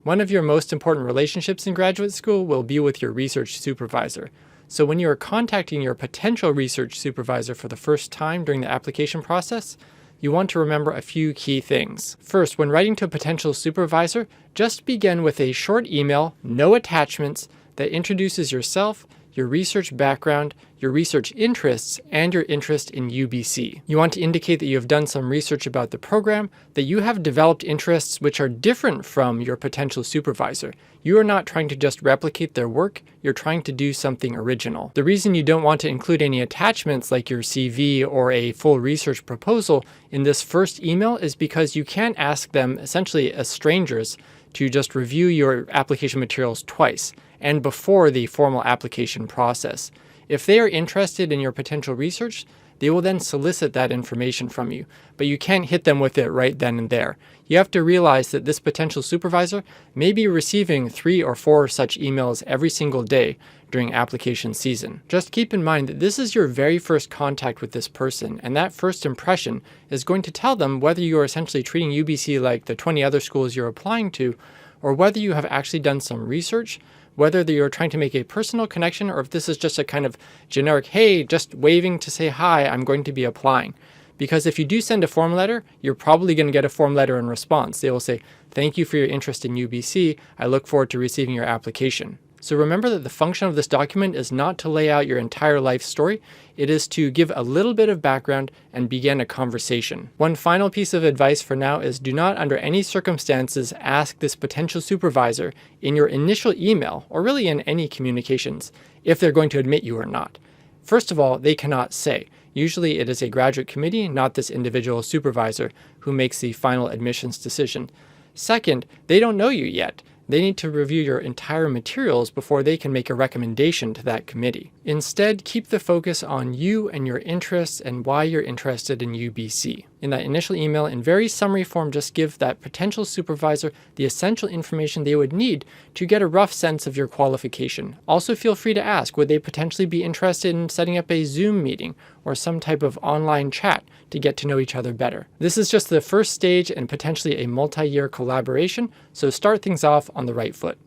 One of your most important relationships in graduate school will be with your research supervisor. So when you are contacting your potential research supervisor for the first time during the application process, you want to remember a few key things. First, when writing to a potential supervisor, just begin with a short email, no attachments, that introduces yourself, your research background, your research interests, and your interest in UBC. You want to indicate that you have done some research about the program, that you have developed interests which are different from your potential supervisor. You are not trying to just replicate their work, you're trying to do something original. The reason you don't want to include any attachments like your CV or a full research proposal in this first email is because you can't ask them, essentially as strangers, to just review your application materials twice and before the formal application process. If they are interested in your potential research, they will then solicit that information from you, but you can't hit them with it right then and there. You have to realize that this potential supervisor may be receiving 3 or 4 such emails every single day during application season. Just keep in mind that this is your very first contact with this person, and that first impression is going to tell them whether you are essentially treating UBC like the 20 other schools you're applying to, or whether you have actually done some research, whether you're trying to make a personal connection, or if this is just a kind of generic, hey, just waving to say, hi, I'm going to be applying. Because if you do send a form letter, you're probably going to get a form letter in response. They will say, thank you for your interest in UBC. I look forward to receiving your application. So remember that the function of this document is not to lay out your entire life story. It is to give a little bit of background and begin a conversation. One final piece of advice for now is do not under any circumstances ask this potential supervisor in your initial email, or really in any communications, if they're going to admit you or not. First of all, they cannot say. Usually it is a graduate committee, not this individual supervisor, who makes the final admissions decision. Second, they don't know you yet. They need to review your entire materials before they can make a recommendation to that committee. Instead, keep the focus on you and your interests and why you're interested in UBC. In that initial email, in very summary form, just give that potential supervisor the essential information they would need to get a rough sense of your qualification. Also feel free to ask, would they potentially be interested in setting up a Zoom meeting or some type of online chat to get to know each other better? This is just the first stage and potentially a multi-year collaboration, so start things off on the right foot.